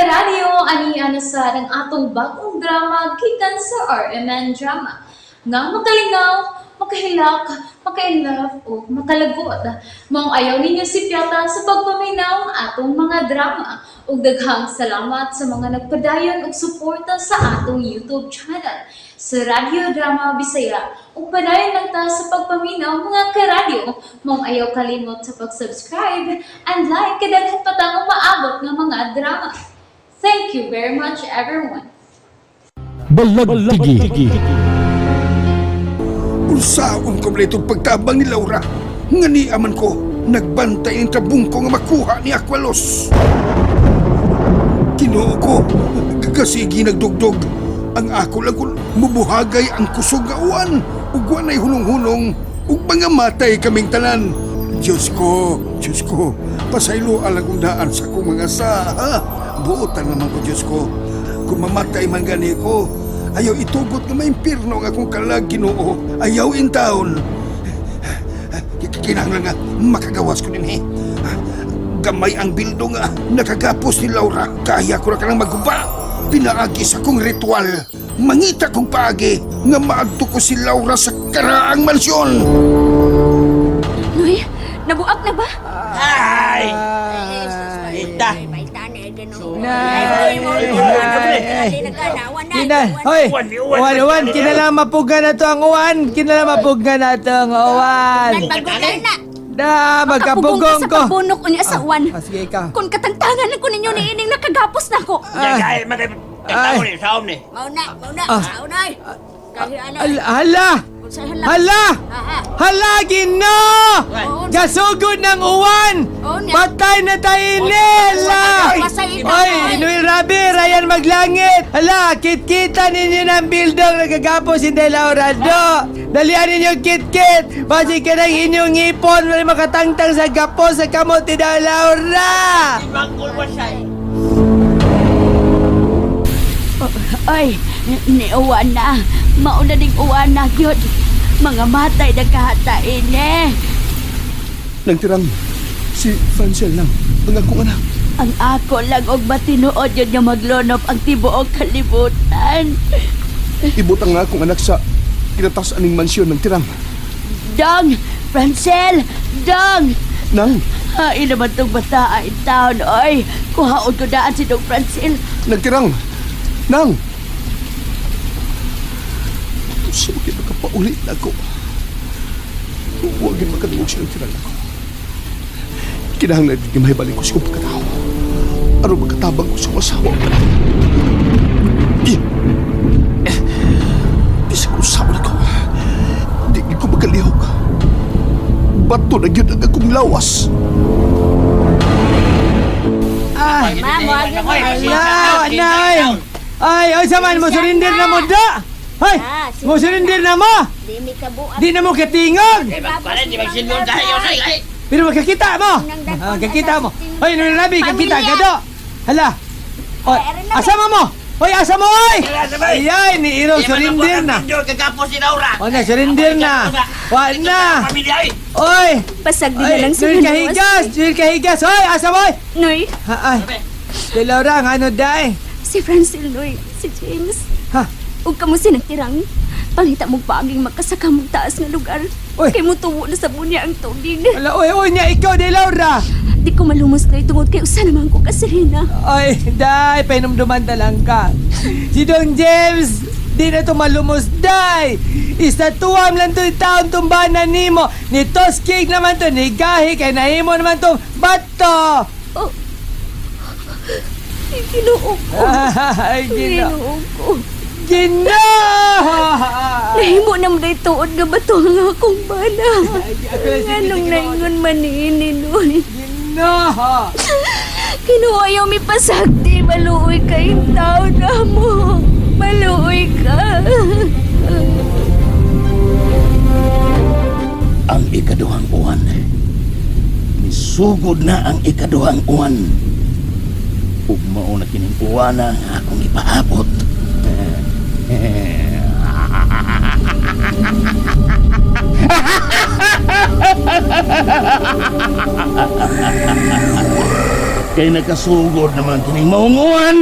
karadyo, aniya na sa ng atong bagong drama gikan sa RMN Drama. Nga makalingaw, makahilak, maka-inlove, o makalagod. Maong ayaw ninyo si Piata sa pagpaminaw ang atong mga drama. Ug daghang salamat sa mga nagpadayon ug suporta sa atong YouTube channel sa Radyo Drama Bisaya. Ug padayon lang ta sa pagpaminaw mga karadyo. Maong ayaw kalimot sa pag-subscribe and like kadaghan pa tang maabot nga mga drama. Thank you very much everyone. Balagtigi. Unsaon kompletong pagtabang ni Laura. Nga ni aman ko, nagbantay ang tabong ko nga makuha ni Aqualos. Ginoo ko, kasigi nagdugdog. Ang ako lang kung mubuhagay ang kusog nga uwan. Ug wanay hunong-hunong, ug mga matay kaming tanan. Diyos ko, pasaylo alang kong daan sa akong mga saha. Buotan naman ko, Diyos ko. Kung mamatay man gani ko, ayaw itugot nga maimpirno nga akong kalag, Ginoo. Ayaw in taon. Kinahanglan nga makagawas ko din Gamay ang bildo nga nakagapos ni Laura. Kaya ko na ka lang maguba. Pinaagi sa kong ritual. Mangita kong paagi nga maagto ko si Laura sa karaang mansyon. Noy, nabuak na ba? Ay! Ita! Kina, hoy! Uwan, kinala mapuga na to ang uwan. Kinala mapuga na to ang uwan. Nagpagulay na. Da, magkapugong ko. Sa pabunok niya sa uwan. Sige ikaw. Kung katangtangan ko ninyo ni ining nakagapos na ko. Ay! Tagtaw ni, saom ni. Mauna, saunay. Hala! Hala! Hala, Gino! Gasugod ng uwan! Patay na tayo nila! Oy, Inuy Rabi, Ryan Maglangit! Hala, kit-kita ninyo ng bildong nagagapos hindi Laura do! Dalian ninyo kit-kit! Basi ka ng inyong ipon wala makatangtang sa gapos sa kamot ni Laura! Ibangkul mo siya. Ay, ni uwan na. Mauna ding uwan na, gyud. Mga matay na kahatain eh. Nagtirang si Francel lang, ang akong anak. Ang ako lang og matinuod yun nga maglonop ang tibuok kalibutan. Ibutang nga akong anak sa kinatas aning mansyon ng tirang. Dong! Francel! Dong! Nang, Hain naman tong bata ay taon, oy. Kuhaon ko daan si Dong Francel. nagtirang. Nang! Sige, makapaulit na ako. Huwag yung makatuwag siya ng tirang ako. Kinahanglan din yung mahibalik ko sa kong pagkatao. Ano magkatabang ko sa masawa ko. Bisa ko sama na ko. Hindi ko magalihok. Bato na yun ang akong lawas. Hala, anay! Ay, saman mo, surindir na mo da! Ay, mo surindir na mo! Di na mo katingog! Di magsinyon tayo sa ikay. Pero magkakita mo! Kakita mo! Hoy, Inuy Rabi, kakita ka do! Hala! Oy, asama mo! Hoy, asama mo, oy! Ayay, ni Iro, surindir na! Kagapos si Laura. O na, surindir na! Wa na! Pamilya ay. Oy! Pasag din na Ay, lang sa Noy kahigas! Noy kahigas! Hoy, asama, oy! Noy, Ay, si Laura, ang ano dahi? si Francel, Noy, si James. Ha? Ug kamo sinagtirang. Pangita mong paaging makasaka mong taas nga lugar. Uy. Kay mo tuwo na sa bunya ang tubig. Wala, oy, niya, ikaw di Laura! Di ko malumos na itungod kay usa naman ko kasirina. Ay, day, painumduman na lang ka. Si Don James, di na to malumos, day. Istatuam lang to taon tumbanan nimo. Ni Toskig naman to, ni Gahi, kay nahimo naman to, bato. Oh. Ginoo ko. Ay, Ginoo ko. Gino! Nahimo na mo na ituod nga bato nga akong bana. Nganong naingon manini, Noy. Gino! Ginoo ayaw mi pasagdi. Maluoy ka yung tao na mo. Maluoy ka. Ang ikaduhang uwan. Misugod na ang ikaduhang uwan. Ug mao na kining uwan na akong ipaabot. Kay nakasugod naman kining maunguan.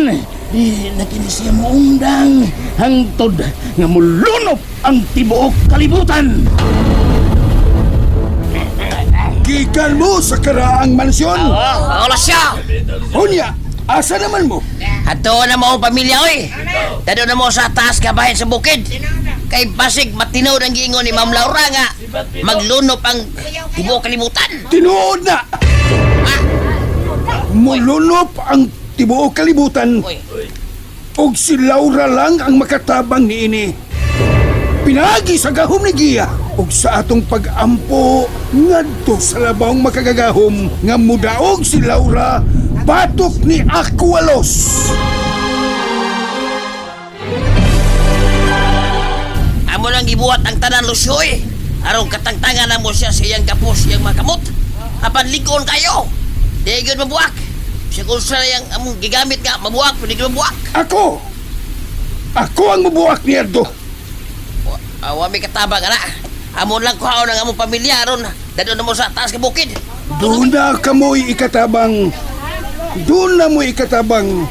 Nakini siya muundang hangtod nga mulunop ang tibuok kalibutan. Gikan mo sa karaang mansyon. Wala siya. Hunya, asa naman mo? Ato na mo ang pamilya, oy. Dado na mo sa taas kabahin sa bukid. Kay basig matinaw ang giingon ni Ma'am Laura nga maglunop ang tibuok kalibutan. Tinuod na! Mulunop ang tibuok kalibutan. Oy. Og si Laura lang ang makatabang niini. Pinagi sa gahom ni Gia. Og sa atong pag-ampo ngadto sa labawng makagagahom nga mudaog si Laura batok ni Aqualos. Amo lang gibuhat ang tanan Lusyoy. Aron katangtangan na mo siya sa iyang kapos, iyang makamot. Apan ligon kayo. Di gyud mabuak. Siya kung sa yang among gigamit nga mabuak, pwede gyud mabuak. Ako ang mabuak ni Erdo. Wami katabang ana. Amo lang kuhaon ang among pamilya aron dado na mo sa taas ka bukid. Doon na kamoy ikatabang. Doon na mo ikatabang.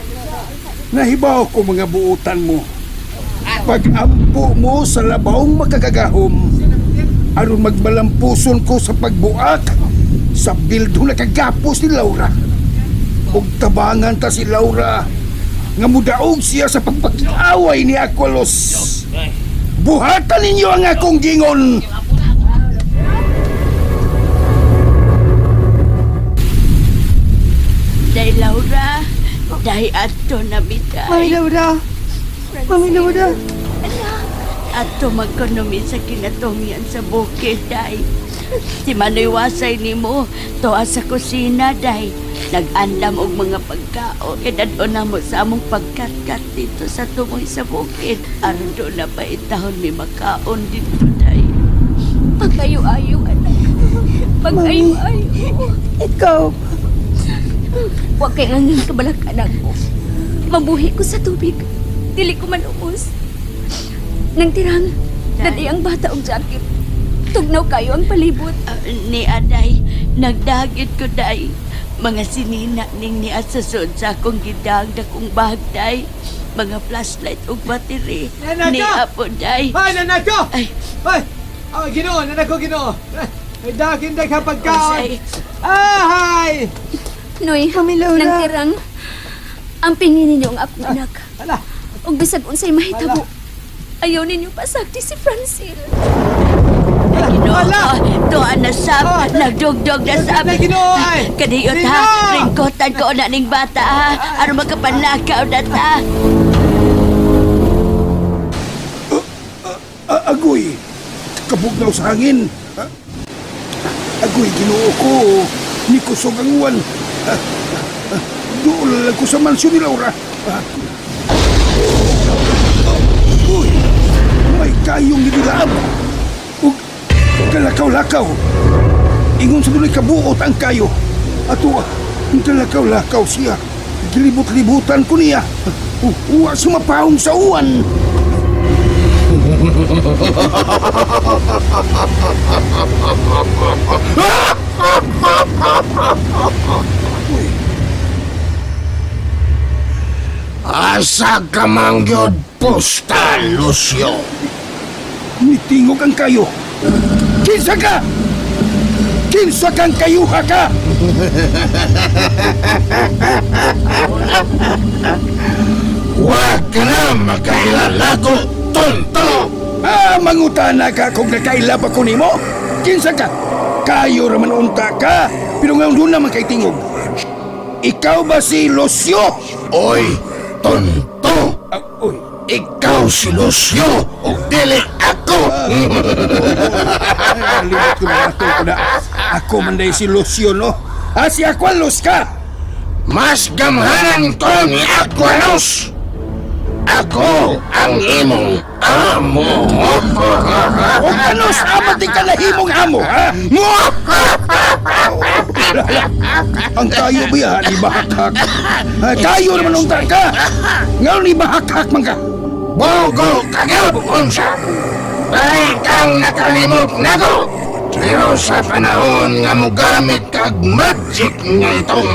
Nahibaw ko mga buutan mo. Pag-ampo mo sa labawng makagagahom, aron magmalampuson ko sa pagbuak sa bildo na kagapos ni Laura. Ug tabangan ta si Laura nga mudaog siya sa pagpakiaway ni Aqualos. Buhatan ninyo ang akong gingon. Day Laura, day ato na biday. Mami Laura! Mami Laura! Ato magkonomi sa kinatongyan sa bukid, day. Si Manoy wasay nimo, toa sa kusina, day. Nag-andam og mga pagkaon. Kadadon na mo sa among pagkat-kat dito sa tumoy sa bukid. Aron doon na pa itahon may makaon dito, day. Pagkayo-ayo, anak. Pagkayo-ayo. Ikaw! Huwag kay ngangin kabalak anak ko. Mabuhi ko sa tubig. Dili ko man umos. Nang tirang, dadi ang bata og jakit. Tugnaw kayo ang palibot. Ni Aday, nagdagit ko, day. Mga sinina ning ni Asasod sa akong gidagda kong bagday. Mga flashlight ug battery. Nanaka! Ni Apo, day. Ay, nanako! Ay. Ay! Ginoo! Nanako, Ginoo! Ay, dakin day ka pagkaon! Ay, Ay! Noy, Mami Laura. nang tirang, ang pingin ninyo ang akong anak. Ala! Ug bisag unsay mahitabo. Ayaw ninyo pasagdi si Francine. Ginoo, Ala! tuwa na sab, nagdugdog na sab. Ay, Ginoo, ay! Kadiyot Ginoo! ha, ringkotan ko na ning bata ha. Ano makapanakaw na ta. Agoy, kabugnaw sa hangin. Agoy, Ginoo ko. Ni kusog ang uwan. Doon lang ko sa mansyon ni Laura. Uy, may kayong nidilaab. Ug kalakaw-lakaw. Ingon sa dunay kabuot ang kayo. Ato, ang kalakaw-lakaw siya. Gilibot-libutan ko niya. Uwa sumapahong sa uwan. Asa ka mangyod pusta, Lucio? Nitingog ang kayo. Kinsa ka? Kinsa kang kayuha ka? Huwag ka na magkailala ko, tonto! Mangutana ka kung nakailap ako nimo? Kinsa ka? Kayo raman unta ka, pero ngayon doon naman kay tingog. Ikaw ba si Lucio? Oy, tonto! Uy, Ikaw si Lucio o dili ako! limot ko na ato ko na. Ako man day si Lucio, no? Si Aqualos ka! Mas gamhanan ko ni Aqualos! Ako ang imong amo! O kanos amati ka na himong amo, ha? Ang kayo ba yan, ibahakak? Kayo naman unta ka! Ngayon ibahakak man ka! Bogo kagab unsa! Dahil kang nakalimot na ko! Pero sa panahon nga mo gamit kag magic nga itong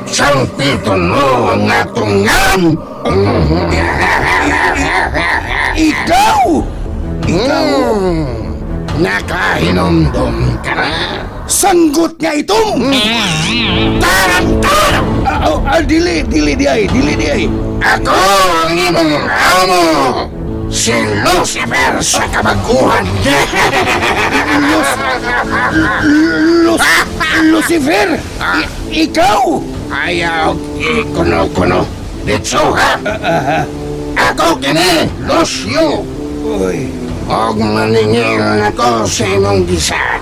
Siyang titulo ang atong ngam. Ikaw! Ikaw! Nakahinomdom ka na. Sanggot nga itong! Tarang-tarang! Dili di ay. Ako ang imong amo. Si Lucifer sa kabaguhan. Lucifer! Ikaw! Ayaw ikuno-kuno. Ditso ha. Ako kini, Lucio. Uy, Og maningil ako sa imong gisa.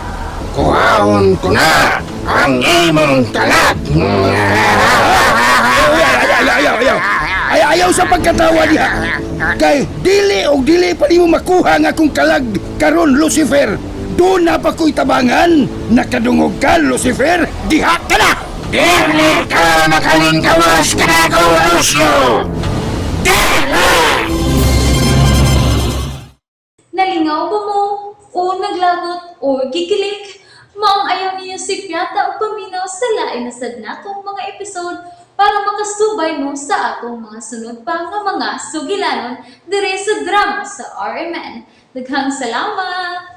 Kuhaon ko na ang imong kalat. ayaw sa pagkatawa niya. Kay dili pa nimo makuha nga akong kalag karon, Lucifer. Doon na pa ko'y tabangan. Nakadungog ka, Lucifer. Diha ka na! Dili ka makalingkawas ka na ko, Lucio. Nalingaw ba mo? O naglagot? O gigilik? Maong ayaw niya si Piata o paminaw sa lain na sad natong mga episode para makasubay mo sa atong mga sunod pa nga mga sugilanon dire sa drama sa RMN. Daghang salamat!